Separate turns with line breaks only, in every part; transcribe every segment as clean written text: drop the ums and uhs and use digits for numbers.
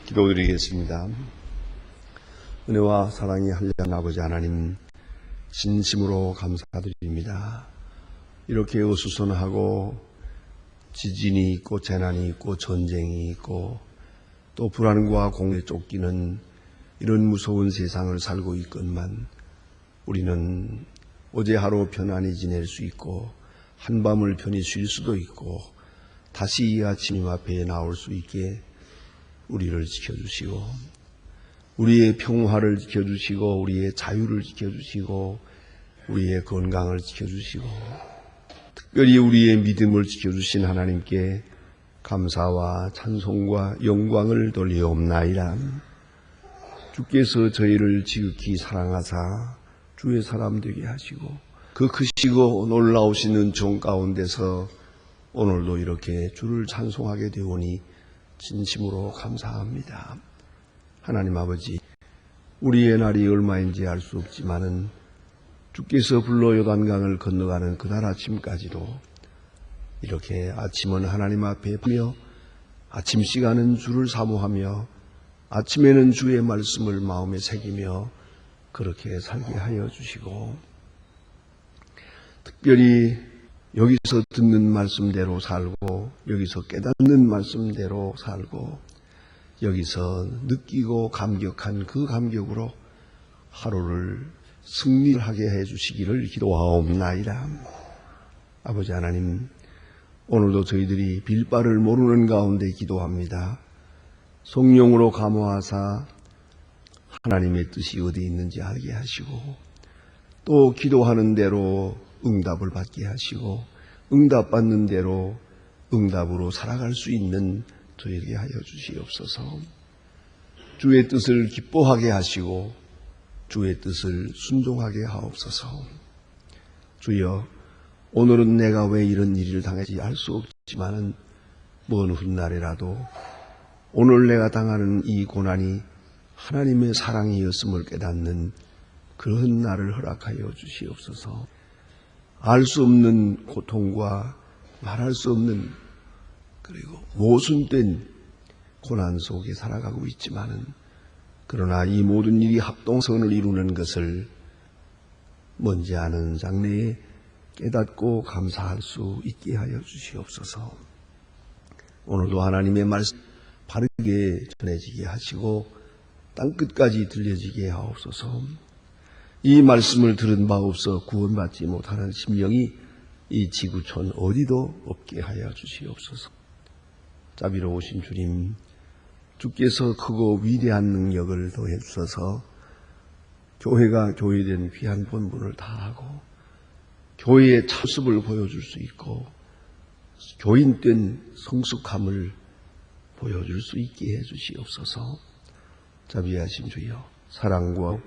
기도드리겠습니다. 은혜와 사랑이 한량 아버지 하나님, 진심으로 감사드립니다. 이렇게 어수선하고 지진이 있고 재난이 있고 전쟁이 있고 또 불안과 공에 쫓기는 이런 무서운 세상을 살고 있건만 우리는 어제 하루 편안히 지낼 수 있고 한밤을 편히 쉴 수도 있고 다시 이 아침 앞에 나올 수 있게 우리를 지켜주시고 우리의 평화를 지켜주시고 우리의 자유를 지켜주시고 우리의 건강을 지켜주시고 특별히 우리의 믿음을 지켜주신 하나님께 감사와 찬송과 영광을 돌리옵나이다. 주께서 저희를 지극히 사랑하사 주의 사람 되게 하시고 그 크시고 놀라우신 은총 가운데서 오늘도 이렇게 주를 찬송하게 되오니 진심으로 감사합니다. 하나님 아버지, 우리의 날이 얼마인지 알 수 없지만은 주께서 불로 요단강을 건너가는 그날 아침까지도 이렇게 아침은 하나님 앞에 하며 아침 시간은 주를 사모하며 아침에는 주의 말씀을 마음에 새기며 그렇게 살게 하여 주시고 특별히 여기서 듣는 말씀대로 살고 여기서 깨닫는 말씀대로 살고 여기서 느끼고 감격한 그 감격으로 하루를 승리하게 해주시기를 기도하옵나이다. 아버지 하나님, 오늘도 저희들이 빌바를 모르는 가운데 기도합니다. 성령으로 감화하사 하나님의 뜻이 어디 있는지 알게 하시고 또 기도하는 대로 응답을 받게 하시고 응답받는 대로 응답으로 살아갈 수 있는 저에게 하여 주시옵소서. 주의 뜻을 기뻐하게 하시고 주의 뜻을 순종하게 하옵소서. 주여, 오늘은 내가 왜 이런 일을 당했지 알 수 없지만은 먼 훗날이라도 오늘 내가 당하는 이 고난이 하나님의 사랑이었음을 깨닫는 그런 날을 허락하여 주시옵소서. 알 수 없는 고통과 말할 수 없는 그리고 모순된 고난 속에 살아가고 있지만은 그러나 이 모든 일이 합동선을 이루는 것을 뭔지 아는 장래에 깨닫고 감사할 수 있게 하여 주시옵소서. 오늘도 하나님의 말씀 바르게 전해지게 하시고 땅끝까지 들려지게 하옵소서. 이 말씀을 들은 바 없어 구원받지 못하는 심령이 이 지구촌 어디도 없게 하여 주시옵소서. 자비로우신 주님, 주께서 크고 위대한 능력을 더해 주셔서 교회가 교회된 귀한 본분을 다하고 교회의 참습을 보여줄 수 있고 교인된 성숙함을 보여줄 수 있게 해 주시옵소서. 자비하신 주여, 사랑과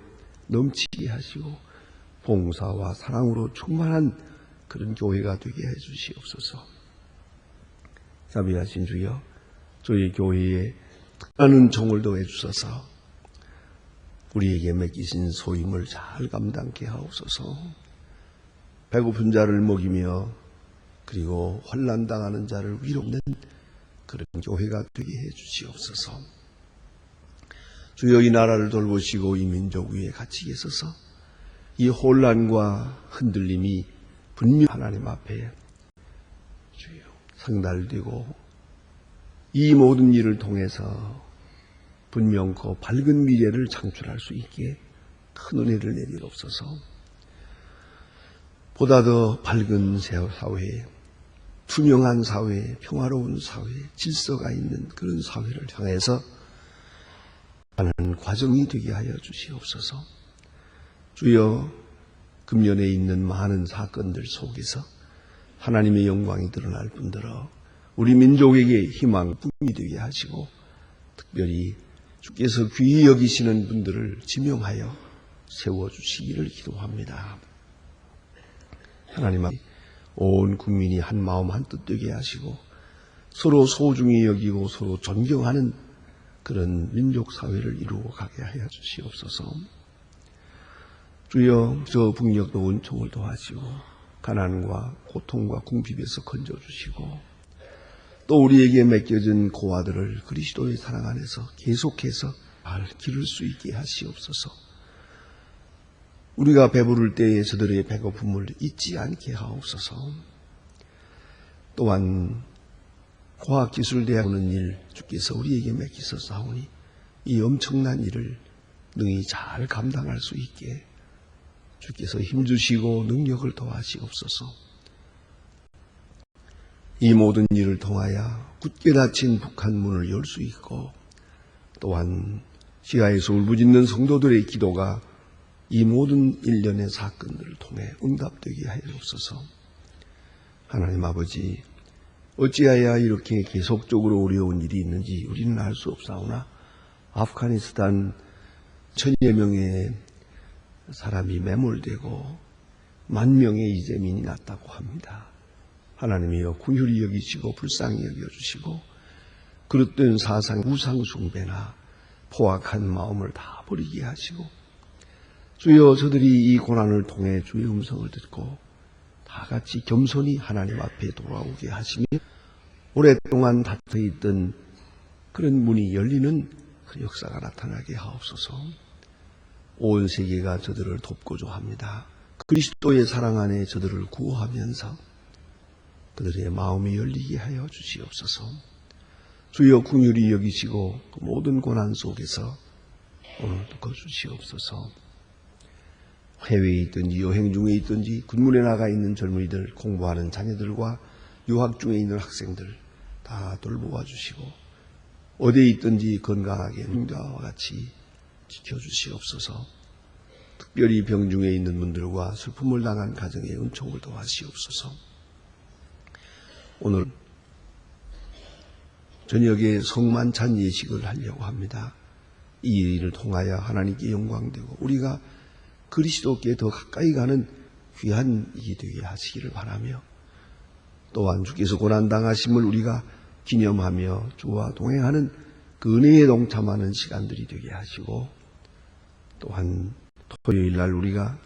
넘치게 하시고 봉사와 사랑으로 충만한 그런 교회가 되게 해 주시옵소서. 자비하신 주여, 저희 교회에 특별한 종을 더해 주셔서 우리에게 맡기신 소임을 잘 감당케 하옵소서. 배고픈 자를 먹이며 그리고 환난당하는 자를 위로하는 그런 교회가 되게 해 주시옵소서. 주여, 이 나라를 돌보시고 이 민족 위에 같이 계셔서 이 혼란과 흔들림이 분명 하나님 앞에 주여 상달되고 이 모든 일을 통해서 분명코 밝은 미래를 창출할 수 있게 큰 은혜를 내리옵소서. 보다 더 밝은 사회, 투명한 사회, 평화로운 사회, 질서가 있는 그런 사회를 향해서 하는 과정이 되게 하여 주시옵소서. 주여, 금년에 있는 많은 사건들 속에서 하나님의 영광이 드러날 뿐더러 우리 민족에게 희망, 꿈이 되게 하시고 특별히 주께서 귀히 여기시는 분들을 지명하여 세워주시기를 기도합니다. 하나님, 온 국민이 한 마음 한 뜻 되게 하시고 서로 소중히 여기고 서로 존경하는 그런 민족 사회를 이루어 가게 하여 주시옵소서. 주여, 저 북녘도 은총을 도와시고 가난과 고통과 궁핍에서 건져주시고 또 우리에게 맡겨진 고아들을 그리스도의 사랑 안에서 계속해서 잘 기를 수 있게 하시옵소서. 우리가 배부를 때에 저들의 배고픔을 잊지 않게 하옵소서. 또한 과학기술대학 오는 일 주께서 우리에게 맡기셨사오니 이 엄청난 일을 능히 잘 감당할 수 있게 주께서 힘주시고 능력을 더하시옵소서. 이 모든 일을 통하여 굳게 닫힌 북한 문을 열 수 있고 또한 시야에서 울부짖는 성도들의 기도가 이 모든 일련의 사건들을 통해 응답되게 하여 주옵소서. 하나님 아버지, 어찌하여 이렇게 계속적으로 어려운 일이 있는지 우리는 알 수 없사오나 아프가니스탄 1000여 명의 사람이 매몰되고 10,000명의 이재민이 났다고 합니다. 하나님이여 긍휼히 여기시고 불쌍히 여겨주시고 그릇된 사상 우상숭배나 포악한 마음을 다 버리게 하시고 주여 저들이 이 고난을 통해 주의 음성을 듣고 다 같이 겸손히 하나님 앞에 돌아오게 하시며 오랫동안 닫혀있던 그런 문이 열리는 그 역사가 나타나게 하옵소서. 온 세계가 저들을 돕고자 합니다. 그리스도의 사랑 안에 저들을 구호하면서 그들의 마음이 열리게 하여 주시옵소서. 주여 긍휼히 여기시고 그 모든 고난 속에서 오늘도 거주시옵소서. 해외에 있든지 여행 중에 있든지 군문에 나가 있는 젊은이들, 공부하는 자녀들과 유학 중에 있는 학생들 다 돌보아 주시고 어디에 있든지 건강하게 응대와 같이 지켜주시옵소서. 특별히 병 중에 있는 분들과 슬픔을 당한 가정에 은총을 더하시옵소서. 오늘 저녁에 성만찬 예식을 하려고 합니다. 이 일을 통하여 하나님께 영광되고 우리가 그리스도께 더 가까이 가는 귀한 일이 되게 하시기를 바라며 또한 주께서 고난당하심을 우리가 기념하며 주와 동행하는 그 은혜에 동참하는 시간들이 되게 하시고 또한 토요일 날 우리가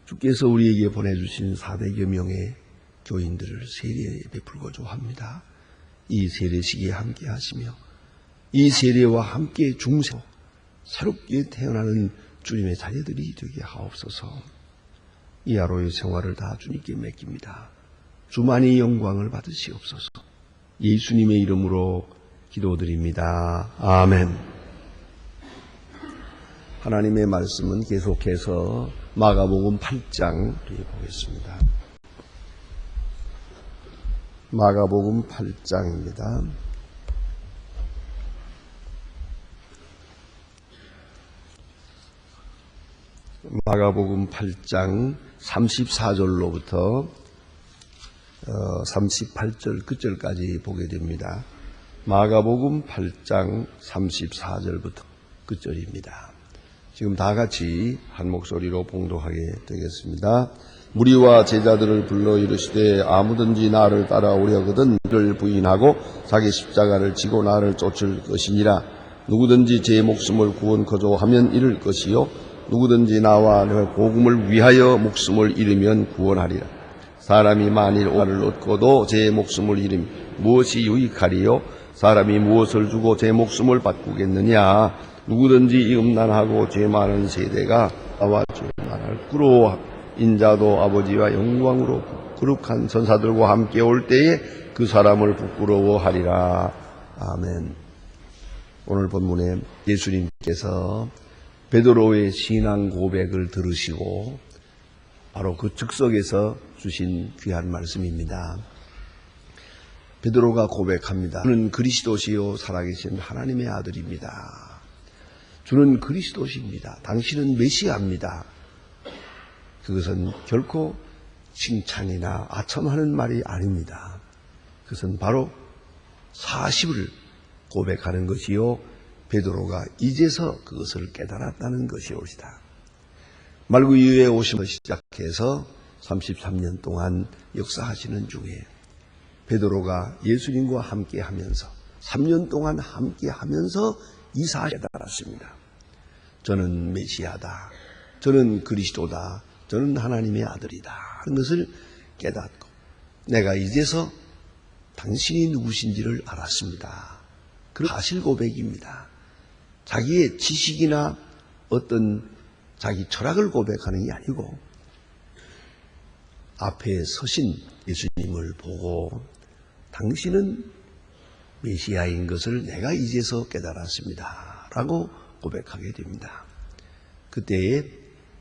주께서 우리에게 보내주신 400여 명의 교인들을 세례에 베풀고자 합니다. 이 세례식에 함께 하시며 이 세례와 함께 중생 새롭게 태어나는 주님의 자녀들이 되게 하옵소서. 이 하루의 생활을 다 주님께 맡깁니다. 주만이 영광을 받으시옵소서. 예수님의 이름으로 기도드립니다. 아멘. 하나님의 말씀은 계속해서 마가복음 8장 보겠습니다. 마가복음 8장입니다. 마가복음 8장 34절로부터 38절 끝절까지 보게 됩니다. 마가복음 8장 34절부터 끝절입니다. 지금 다 같이 한 목소리로 봉독하게 되겠습니다. 무리와 제자들을 불러 이르시되 아무든지 나를 따라오려거든 이를 부인하고 자기 십자가를 지고 나를 쫓을 것이니라. 누구든지 제 목숨을 구원코자 하면 잃을 것이요 누구든지 나와 내 복음을 위하여 목숨을 잃으면 구원하리라. 사람이 만일 오늘을 얻고도 제 목숨을 잃으면 무엇이 유익하리요? 사람이 무엇을 주고 제 목숨을 바꾸겠느냐? 누구든지 이 음란하고 죄 많은 세대가 나와 주 나라를 부러워하고 인자도 아버지와 영광으로 거룩한 천사들과 함께 올 때에 그 사람을 부끄러워하리라. 아멘. 오늘 본문에 예수님께서 베드로의 신앙 고백을 들으시고 바로 그 즉석에서 주신 귀한 말씀입니다. 베드로가 고백합니다. 주는 그리스도시요 살아계신 하나님의 아들입니다. 주는 그리스도십니다. 당신은 메시아입니다. 그것은 결코 칭찬이나 아첨하는 말이 아닙니다. 그것은 바로 사실을 고백하는 것이요 베드로가 이제서 그것을 깨달았다는 것이옵니다. 말구 이후에 오심을 시작해서 33년 동안 역사하시는 중에 베드로가 예수님과 함께 하면서 3년 동안 함께 하면서 이 사실을 깨달았습니다. 저는 메시아다. 저는 그리스도다. 저는 하나님의 아들이다. 하는 것을 깨닫고 내가 이제서 당신이 누구신지를 알았습니다. 그 사실 고백입니다. 자기의 지식이나 어떤 자기 철학을 고백하는 게 아니고 앞에 서신 예수님을 보고 당신은 메시아인 것을 내가 이제서 깨달았습니다. 라고 고백하게 됩니다. 그때에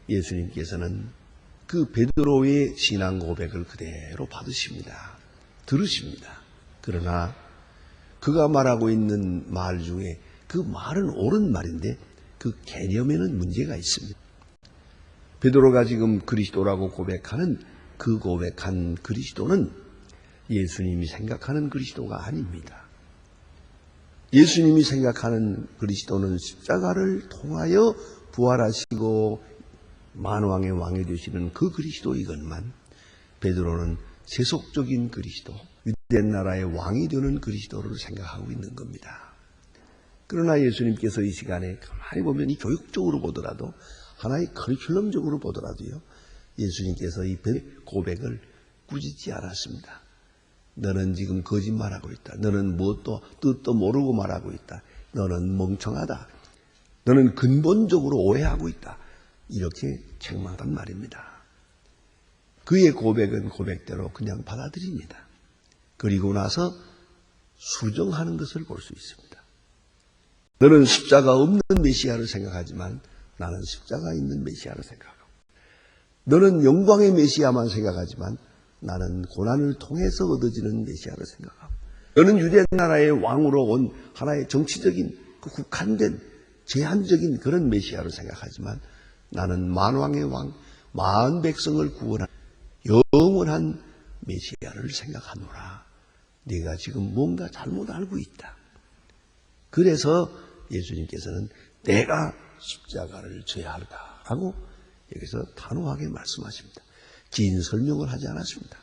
예수님께서는 그 베드로의 신앙 고백을 그대로 받으십니다. 들으십니다. 그러나 그가 말하고 있는 말 중에 그 말은 옳은 말인데 그 개념에는 문제가 있습니다. 베드로가 지금 그리스도라고 고백하는 그 고백한 그리스도는 예수님이 생각하는 그리스도가 아닙니다. 예수님이 생각하는 그리스도는 십자가를 통하여 부활하시고 만왕의 왕이 되시는 그 그리스도이건만 베드로는 세속적인 그리스도, 유대 나라의 왕이 되는 그리스도를 생각하고 있는 겁니다. 그러나 예수님께서 이 시간에 가만히 보면 이 교육적으로 보더라도 하나의 커리큘럼적으로 보더라도요. 예수님께서 이 고백을 꾸짖지 않았습니다. 너는 지금 거짓말하고 있다. 너는 무엇도 뜻도 모르고 말하고 있다. 너는 멍청하다. 너는 근본적으로 오해하고 있다. 이렇게 책망한 말입니다. 그의 고백은 고백대로 그냥 받아들입니다. 그리고 나서 수정하는 것을 볼 수 있습니다. 너는 십자가 없는 메시아를 생각하지만 나는 십자가 있는 메시아를 생각하고 너는 영광의 메시아만 생각하지만 나는 고난을 통해서 얻어지는 메시아를 생각하고 너는 유대 나라의 왕으로 온 하나의 정치적인 그 국한된 제한적인 그런 메시아를 생각하지만 나는 만왕의 왕, 만 백성을 구원한 영원한 메시아를 생각하노라. 네가 지금 뭔가 잘못 알고 있다. 그래서 예수님께서는 내가 십자가를 져야 한다라고 여기서 단호하게 말씀하십니다. 긴 설명을 하지 않았습니다.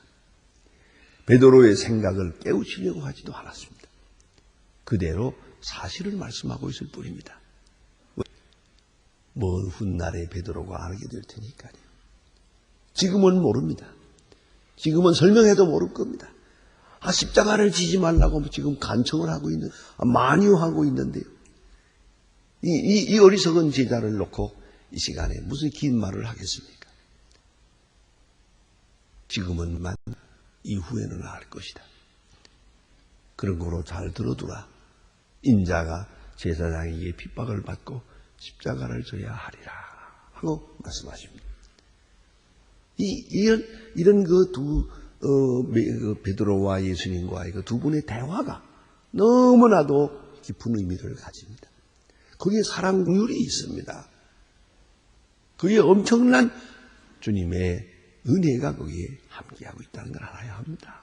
베드로의 생각을 깨우치려고 하지도 않았습니다. 그대로 사실을 말씀하고 있을 뿐입니다. 먼 훗날에 베드로가 알게 될 테니까요. 지금은 모릅니다. 지금은 설명해도 모를 겁니다. 십자가를 지지 말라고 지금 간청을 하고 있는, 만유하고 있는데요. 이 어리석은 제자를 놓고 이 시간에 무슨 긴 말을 하겠습니까? 지금은만 이후에는 알 것이다. 그런 거로 잘 들어두라. 인자가 제사장에게 핍박을 받고 십자가를 져야 하리라 하고 말씀하십니다. 이런 베드로와 예수님과의 그 두 분의 대화가 너무나도 깊은 의미를 가집니다. 거기에 사랑 공율이 있습니다. 그게 엄청난 주님의 은혜가 거기에 함께하고 있다는 걸 알아야 합니다.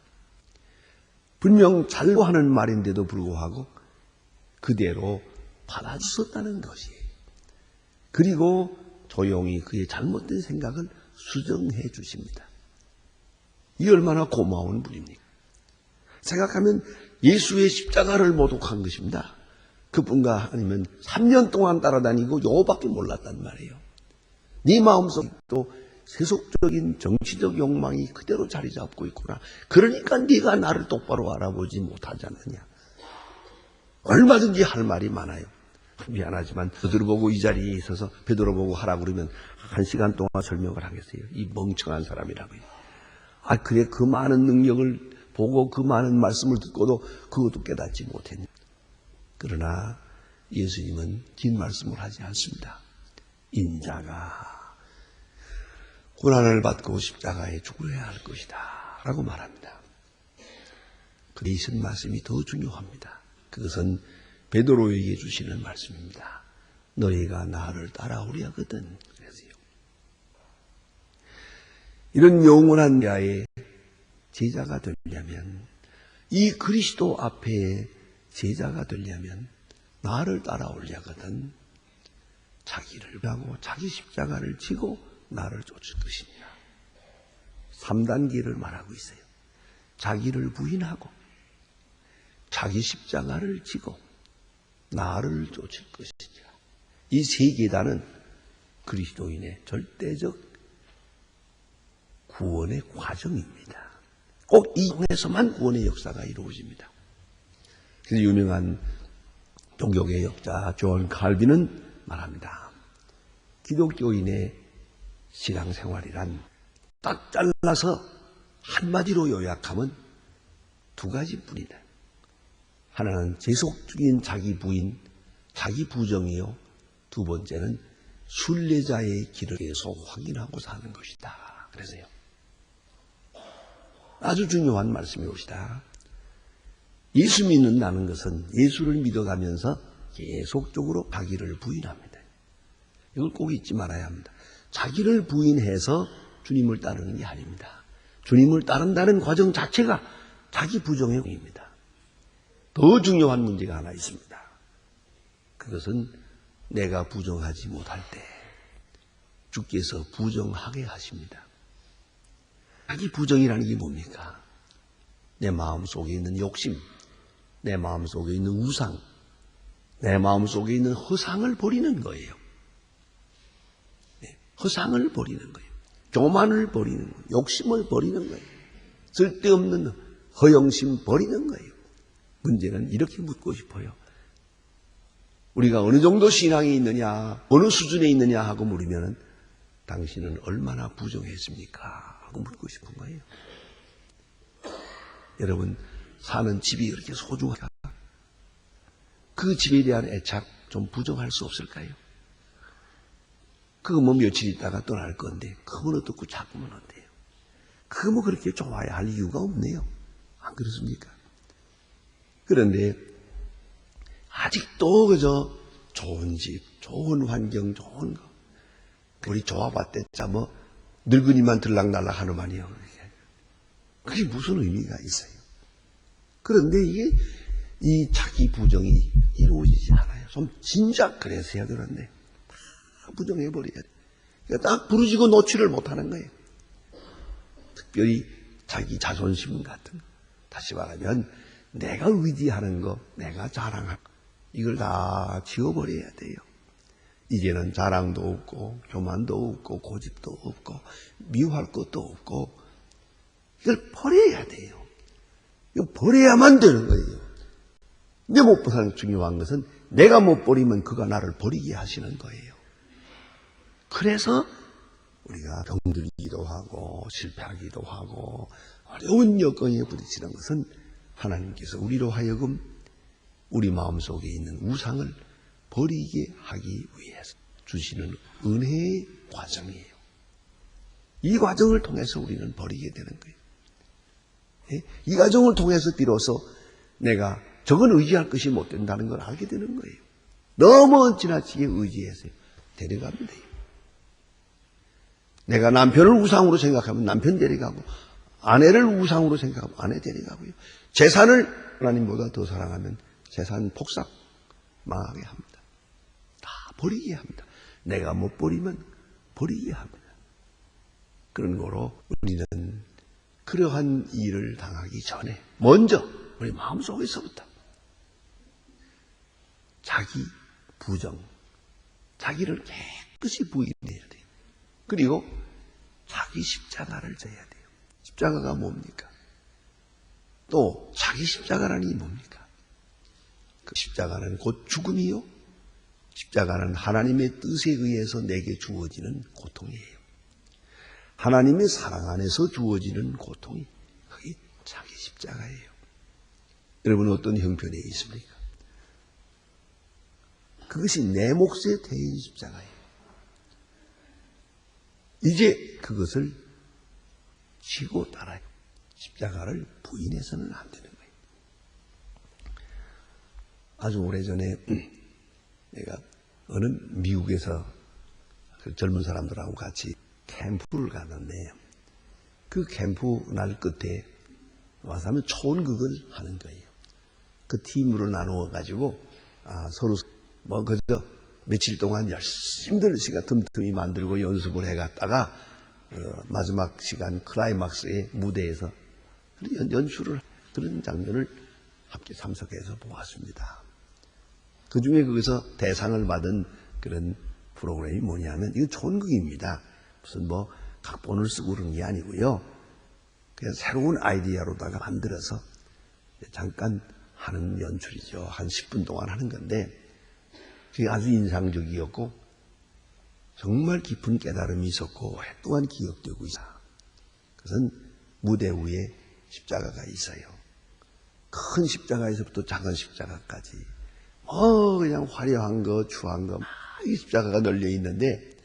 분명 잘고 하는 말인데도 불구하고 그대로 받아주셨다는 것이에요. 그리고 조용히 그의 잘못된 생각을 수정해 주십니다. 이 얼마나 고마운 분입니까? 생각하면 예수의 십자가를 모독한 것입니다. 그분과 아니면 3년 동안 따라다니고 요거밖에 몰랐단 말이에요. 네 마음속에 또 세속적인 정치적 욕망이 그대로 자리 잡고 있구나. 그러니까 네가 나를 똑바로 알아보지 못하지 않느냐. 얼마든지 할 말이 많아요. 미안하지만 그들을 보고 이 자리에 있어서 베드로 보고 하라고 그러면 1시간 동안 설명을 하겠어요. 이 멍청한 사람이라고요. 그래 그 많은 능력을 보고 그 많은 말씀을 듣고도 그것도 깨닫지 못했냐. 그러나 예수님은 긴 말씀을 하지 않습니다. 인자가 고난을 받고 십자가에 죽어야 할 것이다 라고 말합니다. 그의 이신 말씀이 더 중요합니다. 그것은 베드로에게 주시는 말씀입니다. 너희가 나를 따라오려 하거든. 그래서요. 이런 영원한 자의 제자가 되려면, 이 그리스도 앞에 제자가 되려면 나를 따라오려 하거든. 자기를 하고 자기 십자가를 지고 나를 쫓을 것이니라. 3단계를 말하고 있어요. 자기를 부인하고 자기 십자가를 지고 나를 쫓을 것이니라. 이 세 계단은 그리스도인의 절대적 구원의 과정입니다. 꼭 이 통해서만 구원의 역사가 이루어집니다. 그래서 유명한 종교계 역자 존 칼빈은 말합니다. 기독교인의 신앙생활이란 딱 잘라서 한마디로 요약하면 두 가지뿐이다. 하나는 지속적인 자기 부인, 자기 부정이요. 두 번째는 순례자의 길을 계속 확인하고 사는 것이다. 그래서요. 아주 중요한 말씀이옵시다. 예수 믿는다는 것은 예수를 믿어가면서 계속적으로 자기를 부인합니다. 이걸 꼭 잊지 말아야 합니다. 자기를 부인해서 주님을 따르는 게 아닙니다. 주님을 따른다는 과정 자체가 자기 부정의 행위입니다. 더 중요한 문제가 하나 있습니다. 그것은 내가 부정하지 못할 때 주께서 부정하게 하십니다. 자기 부정이라는 게 뭡니까? 내 마음속에 있는 욕심, 내 마음속에 있는 우상, 내 마음속에 있는 허상을 버리는 거예요. 허상을 버리는 거예요. 교만을 버리는 거예요. 욕심을 버리는 거예요. 쓸데없는 허영심 버리는 거예요. 문제는 이렇게 묻고 싶어요. 우리가 어느 정도 신앙이 있느냐, 어느 수준에 있느냐 하고 물으면 당신은 얼마나 부정했습니까? 하고 묻고 싶은 거예요. 여러분, 사는 집이 그렇게 소중할까? 그 집에 대한 애착 좀 부정할 수 없을까요? 그거 뭐 며칠 있다가 떠날 건데, 그건 어떻고 자꾸만 어때요? 그거 뭐 그렇게 좋아야 할 이유가 없네요. 안 그렇습니까? 그런데, 아직도 그저 좋은 집, 좋은 환경, 좋은 거. 우리 좋아봤댔자 뭐, 늙은이만 들락날락 하는만이요. 그게 무슨 의미가 있어요? 그런데 이게, 이 자기 부정이 이루어지지 않아요. 좀 진작 그랬어야 그런데, 다 부정해버려야 돼. 그러니까 딱 부르짖고 놓지를 못하는 거예요. 특별히 자기 자존심 같은 거. 다시 말하면, 내가 의지하는 거, 내가 자랑할 거, 이걸 다 지워버려야 돼요. 이제는 자랑도 없고, 교만도 없고, 고집도 없고, 미워할 것도 없고, 이걸 버려야 돼요. 이거 버려야만 되는 거예요. 근데 무엇보다 중요한 것은 내가 못 버리면 그가 나를 버리게 하시는 거예요. 그래서 우리가 병들기도 하고, 실패하기도 하고, 어려운 여건에 부딪히는 것은 하나님께서 우리로 하여금 우리 마음속에 있는 우상을 버리게 하기 위해서 주시는 은혜의 과정이에요. 이 과정을 통해서 우리는 버리게 되는 거예요. 이 과정을 통해서 비로소 내가 저건 의지할 것이 못 된다는 걸 알게 되는 거예요. 너무 지나치게 의지해서 데려가면 돼요. 내가 남편을 우상으로 생각하면 남편 데려가고, 아내를 우상으로 생각하면 아내 데려가고요. 재산을 하나님보다 더 사랑하면 재산 폭삭 망하게 합니다. 다 버리게 합니다. 내가 못 버리면 버리게 합니다. 그런 거로 우리는 그러한 일을 당하기 전에 먼저 우리 마음속에서부터 자기 부정, 자기를 깨끗이 부인해야 돼요. 그리고 자기 십자가를 져야 돼요. 십자가가 뭡니까? 또 자기 십자가라는 게 뭡니까? 그 십자가는 곧 죽음이요. 십자가는 하나님의 뜻에 의해서 내게 주어지는 고통이에요. 하나님의 사랑 안에서 주어지는 고통이 그게 자기 십자가예요. 여러분 어떤 형편에 있습니까? 그것이 내 몫에 대인 십자가예요. 이제 그것을 지고 따라요. 십자가를 부인해서는 안 되는 거예요. 아주 오래전에 내가 어느 미국에서 그 젊은 사람들하고 같이 캠프를 갔는데 그 캠프 날 끝에 와서 하면 초원극을 하는 거예요. 그 팀으로 나누어 가지고 서로 뭐 그저 며칠 동안 열심히들 시간 틈틈이 만들고 연습을 해갔다가 마지막 시간 클라이막스의 무대에서 연출을 그런 장면을 함께 참석해서 보았습니다. 그 중에 거기서 대상을 받은 그런 프로그램이 뭐냐면 이건 촌극입니다. 무슨 뭐 각본을 쓰고 그런 게 아니고요. 그냥 새로운 아이디어로다가 만들어서 잠깐 하는 연출이죠. 한 10분 동안 하는 건데 그게 아주 인상적이었고 정말 깊은 깨달음이 있었고 또한 기억되고 있어요. 그것은 무대 위에 십자가가 있어요. 큰 십자가에서부터 작은 십자가까지 그냥 화려한 거 추한 거 이 십자가가 널려 있는데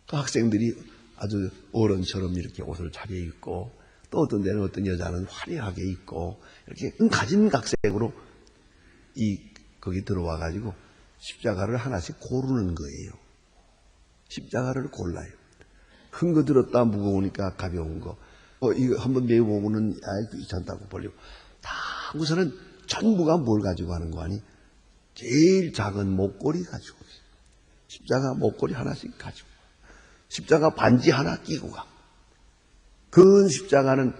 그 학생들이 아주 어른처럼 이렇게 옷을 차려입고 또 어떤 데는 어떤 여자는 화려하게 입고 이렇게 가진각색으로 거기 들어와 가지고 십자가를 하나씩 고르는 거예요. 십자가를 골라요. 큰 거 들었다 무거우니까 가벼운 거. 이거 한번 메워보고는 귀찮다고 버리고 다 우선은 전부가 뭘 가지고 하는 거 아니? 제일 작은 목걸이 가지고 있어요. 십자가 목걸이 하나씩 가지고 십자가 반지 하나 끼고 가. 그 십자가는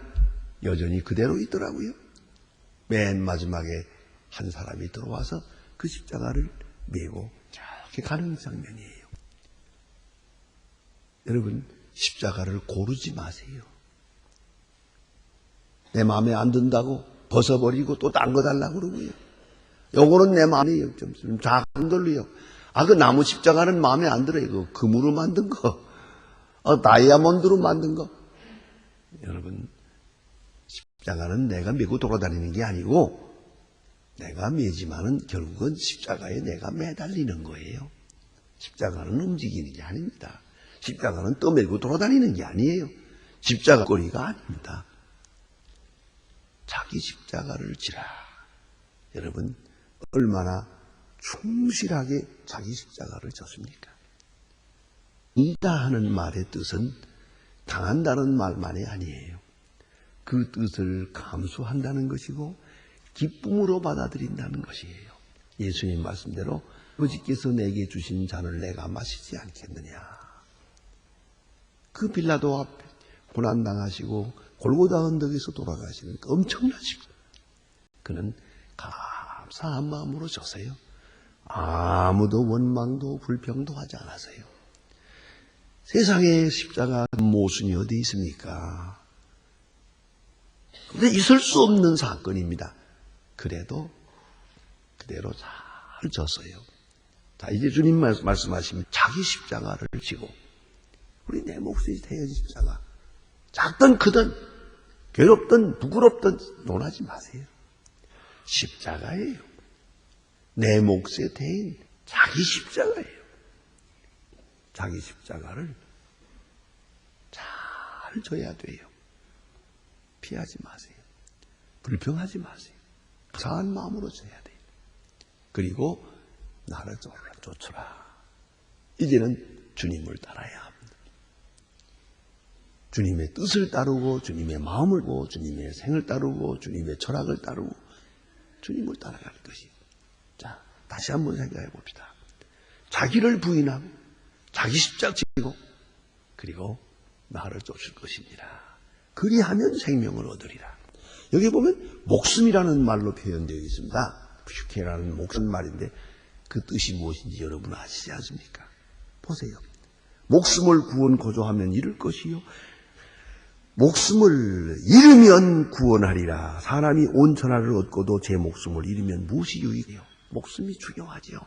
여전히 그대로 있더라고요. 맨 마지막에 한 사람이 들어와서 그 십자가를 메고 저렇게 가는 장면이에요. 여러분, 십자가를 고르지 마세요. 내 마음에 안 든다고 벗어버리고 또 딴 거 달라고 그러고요. 요거는 내 마음에 좀 작은 걸로요. 그 나무 십자가는 마음에 안 들어요. 그 금으로 만든 거. 다이아몬드로 만든 거. 여러분, 십자가는 내가 메고 돌아다니는 게 아니고 내가 메지만은 결국은 십자가에 내가 매달리는 거예요. 십자가는 움직이는 게 아닙니다. 십자가는 떠메고 돌아다니는 게 아니에요. 십자가 거리가 아닙니다. 자기 십자가를 지라. 여러분, 얼마나 충실하게 자기 십자가를 졌습니까? 이다 하는 말의 뜻은 당한다는 말만이 아니에요. 그 뜻을 감수한다는 것이고 기쁨으로 받아들인다는 것이에요. 예수님 말씀대로 아버지께서 내게 주신 잔을 내가 마시지 않겠느냐. 그 빌라도 앞에 고난당하시고 골고다 언덕에서 돌아가시는 엄청나시고 그는 감사한 마음으로 졌어요. 아무도 원망도 불평도 하지 않았어요. 세상에 십자가 모순이 어디 있습니까? 근데 있을 수 없는 사건입니다. 그래도 그대로 잘 졌어요. 자, 이제 주님 말씀하시면 자기 십자가를 지고 우리 내 몫이 되어진 십자가 작든 크든 괴롭든 부끄럽든 논하지 마세요. 십자가예요. 내 몫에 대인 자기 십자가예요. 자기 십자가를 잘 져야 돼요. 피하지 마세요. 불평하지 마세요. 감사한 마음으로 져야 돼요. 그리고 나를 쫓으라. 이제는 주님을 따라야 합니다. 주님의 뜻을 따르고 주님의 마음을 보고 주님의 생을 따르고 주님의 철학을 따르고 주님을 따라가는 것이에요. 자, 다시 한번 생각해 봅시다. 자기를 부인하고 자기 십자가 지고 그리고 나를 쫓을 것입니다. 그리하면 생명을 얻으리라. 여기 보면 목숨이라는 말로 표현되어 있습니다. 퓨케라는 목숨 말인데 그 뜻이 무엇인지 여러분 아시지 않습니까? 보세요. 목숨을 구원코자 하면 잃을 것이요 목숨을 잃으면 구원하리라. 사람이 온 천하를 얻고도 제 목숨을 잃으면 무엇이 유익해요? 목숨이 중요하지요.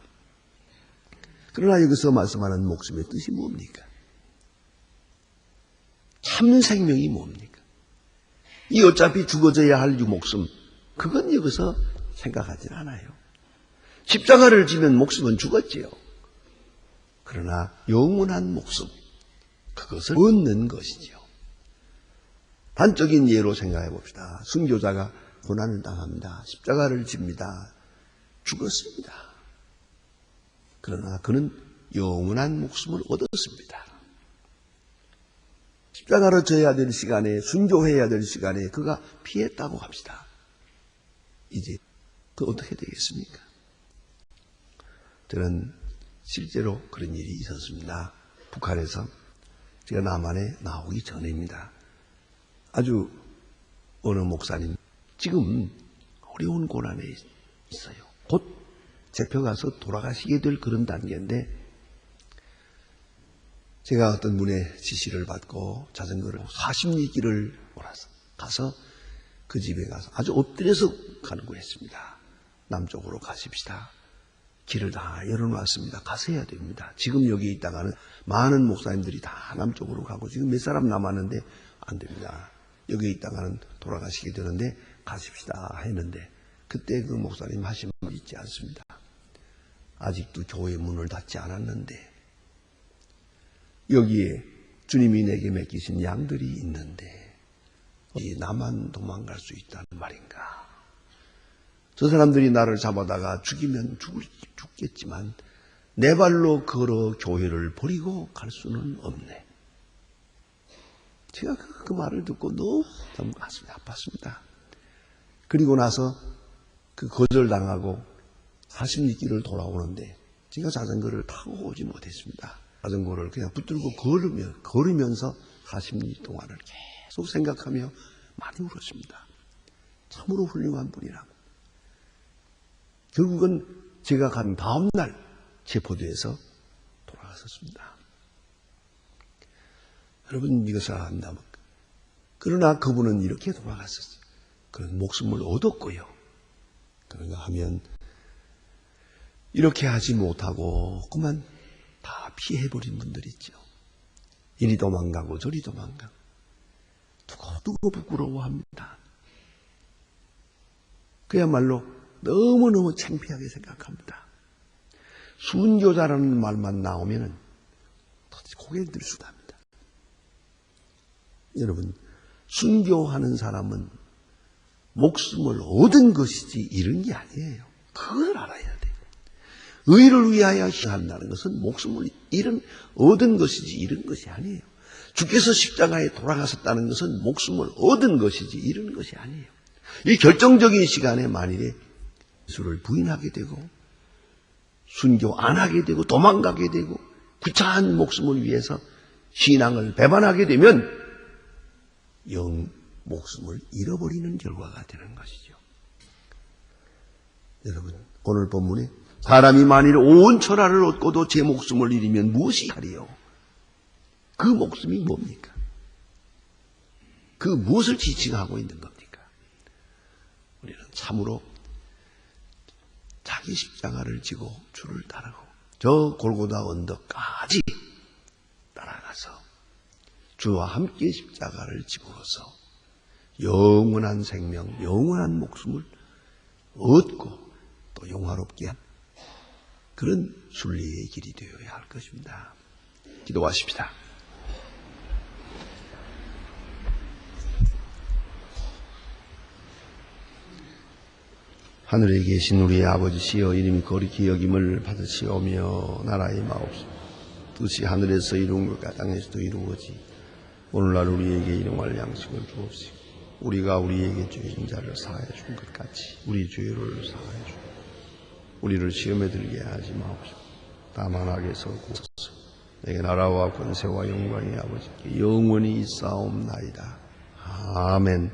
그러나 여기서 말씀하는 목숨의 뜻이 뭡니까? 참 생명이 뭡니까? 이 어차피 죽어져야 할 이 목숨, 그건 여기서 생각하진 않아요. 십자가를 지면 목숨은 죽었지요. 그러나 영원한 목숨, 그것을 얻는 것이지요. 단적인 예로 생각해 봅시다. 순교자가 고난을 당합니다. 십자가를 집니다. 죽었습니다. 그러나 그는 영원한 목숨을 얻었습니다. 십자가를 져야 될 시간에, 순교해야 될 시간에 그가 피했다고 합시다. 이제 그 어떻게 되겠습니까? 저는 실제로 그런 일이 있었습니다. 북한에서 제가 남한에 나오기 전입니다. 아주 어느 목사님 지금 어려운 고난에 있어요. 곧 잡혀가서 돌아가시게 될 그런 단계인데 제가 어떤 분의 지시를 받고 자전거를 40리 길을 몰아서 가서 그 집에 가서 아주 엎드려서 간구했습니다. 남쪽으로 가십시다. 길을 다 열어놨습니다. 가셔야 됩니다. 지금 여기 있다가는 많은 목사님들이 다 남쪽으로 가고 지금 몇 사람 남았는데 안 됩니다. 여기 있다가는 돌아가시게 되는데 가십시다 했는데 그때 그 목사님 하신 말 잊지 않습니다. 아직도 교회 문을 닫지 않았는데 여기에 주님이 내게 맡기신 양들이 있는데 나만 도망갈 수 있다는 말인가? 저 사람들이 나를 잡아다가 죽이면 죽겠지만 내 발로 걸어 교회를 버리고 갈 수는 없네. 제가 그 말을 듣고 너무 가슴이 아팠습니다. 그리고 나서 그 거절당하고 40리길을 돌아오는데 제가 자전거를 타고 오지 못했습니다. 자전거를 그냥 붙들고 걸으면서 40리 동안을 계속 생각하며 많이 울었습니다. 참으로 훌륭한 분이라. 결국은 제가 간 다음 날 체포돼서 돌아갔었습니다. 여러분 이것을 안다면 그러나 그분은 이렇게 돌아갔었어요. 그런 목숨을 얻었고요. 그런가 하면 이렇게 하지 못하고 그만 다 피해버린 분들 있죠. 이리 도망가고 저리 도망가고 두고두고 부끄러워합니다. 그야말로 너무너무 창피하게 생각합니다. 순교자라는 말만 나오면 도대체 고개를 들 수도 합니다. 여러분 순교하는 사람은 목숨을 얻은 것이지 잃은 게 아니에요. 그걸 알아야 돼요. 의를 위하여 희생한다는 것은 목숨을 얻은 것이지 잃은 것이 아니에요. 주께서 십자가에 돌아가셨다는 것은 목숨을 얻은 것이지 잃은 것이 아니에요. 이 결정적인 시간에 만일에 예수를 부인하게 되고 순교 안 하게 되고 도망가게 되고 구차한 목숨을 위해서 신앙을 배반하게 되면 목숨을 잃어버리는 결과가 되는 것이죠. 여러분 오늘 본문에 사람이 만일 온 천하를 얻고도 제 목숨을 잃으면 무엇이 하리요? 그 목숨이 뭡니까? 그 무엇을 지칭하고 있는 겁니까? 우리는 참으로 자기 십자가를 지고 주를 따르고 저 골고다 언덕까지 따라가서 주와 함께 십자가를 지고서 영원한 생명, 영원한 목숨을 얻고 또 영화롭게 한 그런 순리의 길이 되어야 할 것입니다. 기도하십시다. 하늘에 계신 우리의 아버지시여 이름이 거룩히 여김을 받으시오며 나라의 마옵소서 뜻이 하늘에서 이룬 것 땅에서도 이루어지 오늘날 우리에게 일용할 양식을 주옵시고 우리가 우리에게 죄인 자를 사하여 준 것 같이 우리 죄를 사하여 주옵소서. 우리를 시험에 들게 하지 마옵소서. 다만 악에서 구하소서. 내게 나라와 권세와 영광이 아버지께 영원히 있사옵나이다. 아멘.